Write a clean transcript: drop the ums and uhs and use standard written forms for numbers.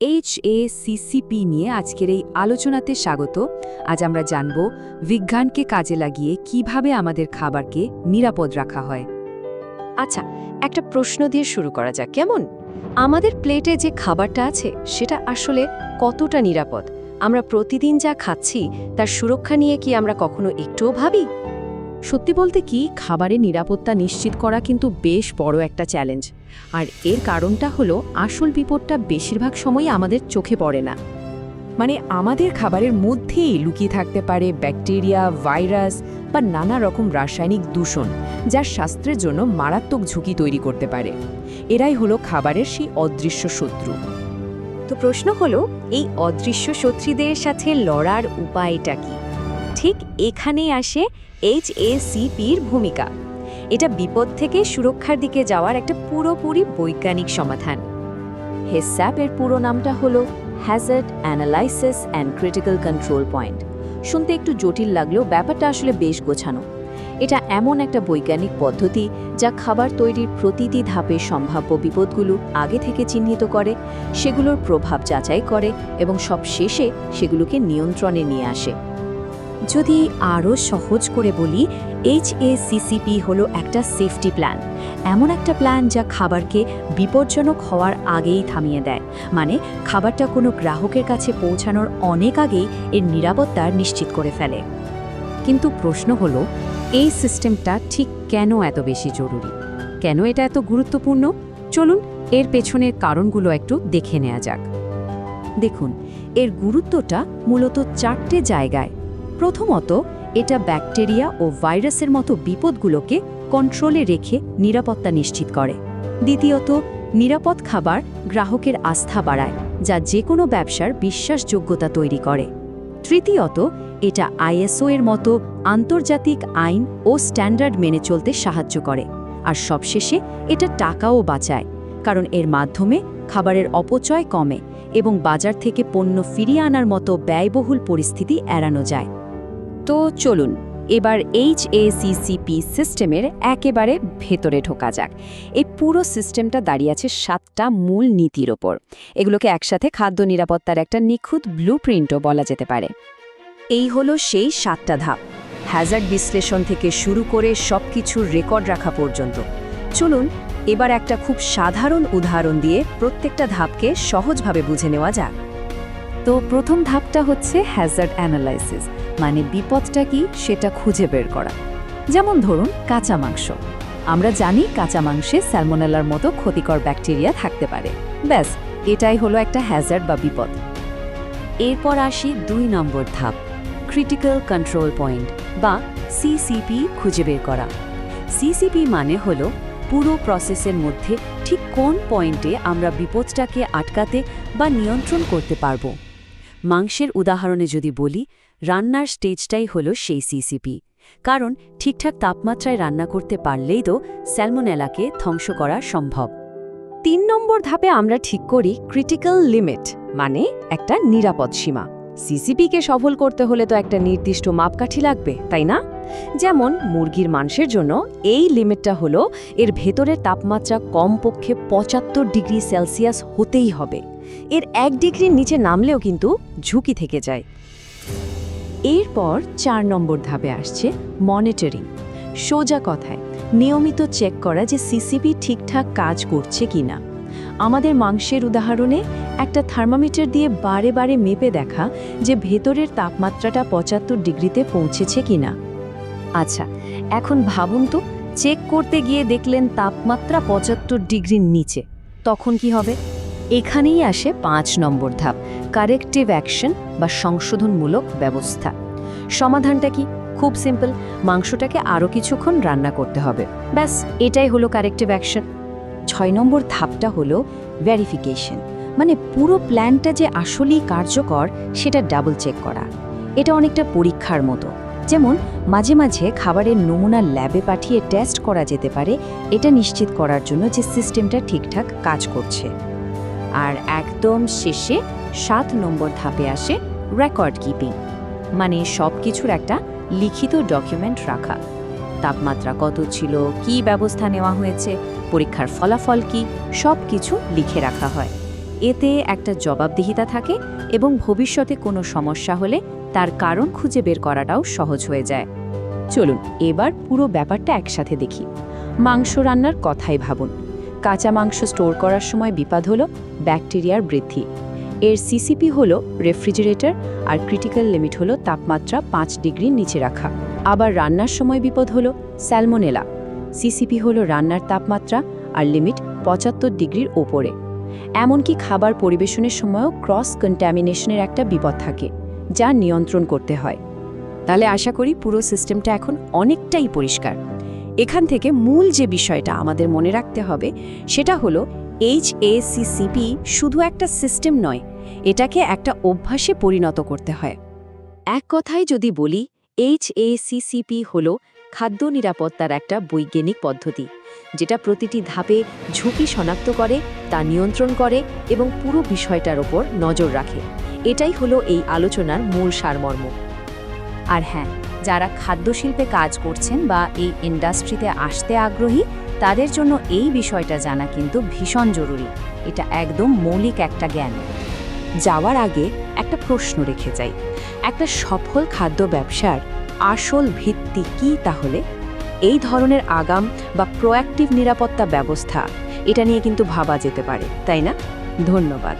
HACCP নিয়ে আজকের এই আলোচনাতে স্বাগত। আজ আমরা জানব বিজ্ঞানকে কাজে লাগিয়ে কিভাবে আমাদের খাবারকে নিরাপদ রাখা হয়। আচ্ছা, একটা প্রশ্ন দিয়ে শুরু করা যাক, কেমন? আমাদের প্লেটে যে খাবারটা আছে সেটা আসলে কতটা নিরাপদ? আমরা প্রতিদিন যা খাচ্ছি তার সুরক্ষা নিয়ে কি আমরা কখনো একটুও ভাবি? সত্যি বলতে কি, খাবারের নিরাপত্তা নিশ্চিত করা কিন্তু বেশ বড় একটা চ্যালেঞ্জ। আর এর কারণটা হলো আসল বিপদটা বেশিরভাগ সময়ই আমাদের চোখে পড়ে না। মানে আমাদের খাবারের মধ্যেই লুকিয়ে থাকতে পারে ব্যাকটেরিয়া, ভাইরাস বা নানা রকম রাসায়নিক দূষণ, যা স্বাস্থ্যের জন্য মারাত্মক ঝুঁকি তৈরি করতে পারে। এরাই হলো খাবারের সেই অদৃশ্য শত্রু। তো প্রশ্ন হলো, এই অদৃশ্য শত্রুদের সাথে লড়ার উপায়টা কি? ঠিক এখানেই আসে HACCPর ভূমিকা। এটা বিপদ থেকে সুরক্ষার দিকে যাওয়ার একটা পুরোপুরি বৈজ্ঞানিক সমাধান। HACCP এর পুরো নামটা হলো Hazard analysis and critical control point. শুনতে একটু জটিল লাগলেও ব্যাপারটা আসলে বেশ গোছানো। এটা এমন একটা বৈজ্ঞানিক পদ্ধতি যা খাবার তৈরির প্রতিটি ধাপে সম্ভাব্য বিপদগুলো আগে থেকে চিহ্নিত করে, সেগুলোর প্রভাব যাচাই করে এবং সব শেষে সেগুলোকে নিয়ন্ত্রণে নিয়ে আসে। যদি আরও সহজ করে বলি, HACCP হলো একটা সেফটি প্ল্যান। এমন একটা প্ল্যান যা খাবারকে বিপজ্জনক হওয়ার আগেই থামিয়ে দেয়। মানে খাবারটা কোনো গ্রাহকের কাছে পৌঁছানোর অনেক আগেই এর নিরাপত্তা নিশ্চিত করে ফেলে। কিন্তু প্রশ্ন হলো, এই সিস্টেমটা ঠিক কেন এত বেশি জরুরি? কেন এটা এত গুরুত্বপূর্ণ? চলুন এর পেছনের কারণগুলো একটু দেখে নেওয়া যাক। দেখুন, এর গুরুত্বটা মূলত 4টে জায়গায়। প্রথমত, এটা ব্যাকটেরিয়া ও ভাইরাসের মতো বিপদগুলোকে কন্ট্রোলে রেখে নিরাপত্তা নিশ্চিত করে। দ্বিতীয়ত, নিরাপদ খাবার গ্রাহকের আস্থা বাড়ায়, যা যে কোনো ব্যবসার বিশ্বাসযোগ্যতা তৈরি করে। তৃতীয়ত, এটা ISO এর মতো আন্তর্জাতিক আইন ও স্ট্যান্ডার্ড মেনে চলতে সাহায্য করে। আর সবশেষে এটা টাকাও বাঁচায়, কারণ এর মাধ্যমে খাবারের অপচয় কমে এবং বাজার থেকে পণ্য ফিরিয়ে আনার মতো ব্যয়বহুল পরিস্থিতি এড়ানো যায়। তো চলুন এবার HACCP সিস্টেমের একেবারে ভেতরে ঢোকা যাক। এই পুরো সিস্টেমটা দাঁড়িয়ে আছে 7টা মূল নীতির ওপর। এগুলোকে একসাথে খাদ্য নিরাপত্তার একটা নিখুঁত ব্লুপ্রিন্টও বলা যেতে পারে। এই হলো সেই 7টা ধাপ, হ্যাজার্ড বিশ্লেষণ থেকে শুরু করে সবকিছুর রেকর্ড রাখা পর্যন্ত। চলুন এবার একটা খুব সাধারণ উদাহরণ দিয়ে প্রত্যেকটা ধাপকে সহজভাবে বুঝে নেওয়া যাক। তো প্রথম ধাপটা হচ্ছে হ্যাজার্ড অ্যানালাইসিস, মানে বিপদটা কি সেটা খুঁজে বের করা। যেমন ধরুন কাঁচা মাংস। আমরা জানি কাঁচা মাংসে স্যালমোনেলার মতো ক্ষতিকর ব্যাকটেরিয়া থাকতে পারে। ব্যাস, এটাই হলো একটা হ্যাজার্ড বা বিপদ। এরপর আসি 2 নম্বর ধাপ, ক্রিটিক্যাল কন্ট্রোল পয়েন্ট বা CCP খুঁজে বের করা। CCP মানে হলো পুরো প্রসেসের মধ্যে ঠিক কোন পয়েন্টে আমরা বিপদটাকে আটকাতে বা নিয়ন্ত্রণ করতে পারব। মাংসের উদাহরণে যদি বলি, রান্নার স্টেজটাই হলো সেই CCP, কারণ ঠিকঠাক তাপমাত্রায় রান্না করতে পারলেই তো স্যালমোনেলাকে ধ্বংস করা সম্ভব। 3 নম্বর ধাপে আমরা ঠিক করি ক্রিটিক্যাল লিমিট, মানে একটা নিরাপদ সীমা। CCPকে সফল করতে হলে তো একটা নির্দিষ্ট মাপকাঠি লাগবে, তাই না? যেমন মুরগির মাংসের জন্য এই লিমিটটা হলো এর ভেতরের তাপমাত্রা কমপক্ষে 75 ডিগ্রি সেলসিয়াস হতেই হবে। এর 1 ডিগ্রির নিচে নামলেও কিন্তু ঝুঁকি থেকে যায়। এরপর 4 নম্বর ধাপে আসছে মনিটরিং। সোজা কথায় নিয়মিত চেক করা যে CCP ঠিকঠাক কাজ করছে কিনা। আমাদের মাংসের উদাহরণে একটা থার্মোমিটার দিয়ে বারে বারে মেপে দেখা যে ভেতরের তাপমাত্রাটা 75 ডিগ্রিতে পৌঁছেছে কিনা। আচ্ছা, এখন ভাবুন তো, চেক করতে গিয়ে দেখলেন তাপমাত্রা 75 ডিগ্রির নিচে, তখন কি হবে? এখানেই আসে 5 নম্বর ধাপ, কারেক্টিভ অ্যাকশন বা সংশোধনমূলক ব্যবস্থা। সমাধানটা কি? খুব সিম্পল, মাংসটাকে আরও কিছুক্ষণ রান্না করতে হবে। ব্যাস, এটাই হলো কারেক্টিভ অ্যাকশন। 6 নম্বর ধাপটা হলো ভেরিফিকেশন, মানে পুরো প্ল্যানটা যে আসলেই কার্যকর সেটা ডাবল চেক করা। এটা অনেকটা পরীক্ষার মতো। যেমন মাঝে মাঝে খাবারের নমুনা ল্যাবে পাঠিয়ে টেস্ট করা যেতে পারে, এটা নিশ্চিত করার জন্য যে সিস্টেমটা ঠিকঠাক কাজ করছে। আর একদম শেষে 7 নম্বর ধাপে আসে রেকর্ড কিপিং, মানে সব কিছুর একটা লিখিত ডকুমেন্ট রাখা। তাপমাত্রা কত ছিল, কী ব্যবস্থা নেওয়া হয়েছে, পরীক্ষার ফলাফল কি, সব কিছু লিখে রাখা হয়। এতে একটা জবাবদিহিতা থাকে এবং ভবিষ্যতে কোনো সমস্যা হলে তার কারণ খুঁজে বের করাটাও সহজ হয়ে যায়। চলুন এবার পুরো ব্যাপারটা একসাথে দেখি। মাংস রান্নার কথাই ভাবুন। কাঁচা মাংস স্টোর করার সময় বিপদ হলো ব্যাকটেরিয়ার বৃদ্ধি। এর সিসিপি হলো রেফ্রিজারেটর, আর ক্রিটিক্যাল লিমিট হলো তাপমাত্রা 5 ডিগ্রির নিচে রাখা। আবার রান্নার সময় বিপদ হলো স্যালমোনেলা। সিসিপি হলো রান্নার তাপমাত্রা আর লিমিট 75 ডিগ্রির ওপরে। এমনকি খাবার পরিবেশনের সময়ও ক্রস কন্টামিনেশনের একটা বিপদ থাকে, যা নিয়ন্ত্রণ করতে হয়। তাহলে আশা করি পুরো সিস্টেমটা এখন অনেকটাই পরিষ্কার। এখান থেকে মূল যে বিষয়টা আমাদের মনে রাখতে হবে সেটা হলো HACCP শুধু একটা সিস্টেম নয়, এটাকে একটা অভ্যাসে পরিণত করতে হয়। এক কথায় যদি বলি, HACCP হলো খাদ্য নিরাপত্তার একটা বৈজ্ঞানিক পদ্ধতি, যেটা প্রতিটি ধাপে ঝুঁকি শনাক্ত করে, তা নিয়ন্ত্রণ করে এবং পুরো বিষয়টার ওপর নজর রাখে। এটাই হলো এই আলোচনার মূল সারমর্ম। আর হ্যাঁ, যারা খাদ্যশিল্পে কাজ করছেন বা এই ইন্ডাস্ট্রিতে আসতে আগ্রহী, তাদের জন্য এই বিষয়টা জানা কিন্তু ভীষণ জরুরি। এটা একদম মৌলিক একটা জ্ঞান। যাওয়ার আগে একটা প্রশ্ন রেখে যাই, একটা সফল খাদ্য ব্যবসার আসল ভিত্তি কি তাহলে? এই ধরনের আগাম বা প্রোঅ্যাক্টিভ নিরাপত্তা ব্যবস্থা, এটা নিয়ে কিন্তু ভাবা যেতে পারে, তাই না? ধন্যবাদ।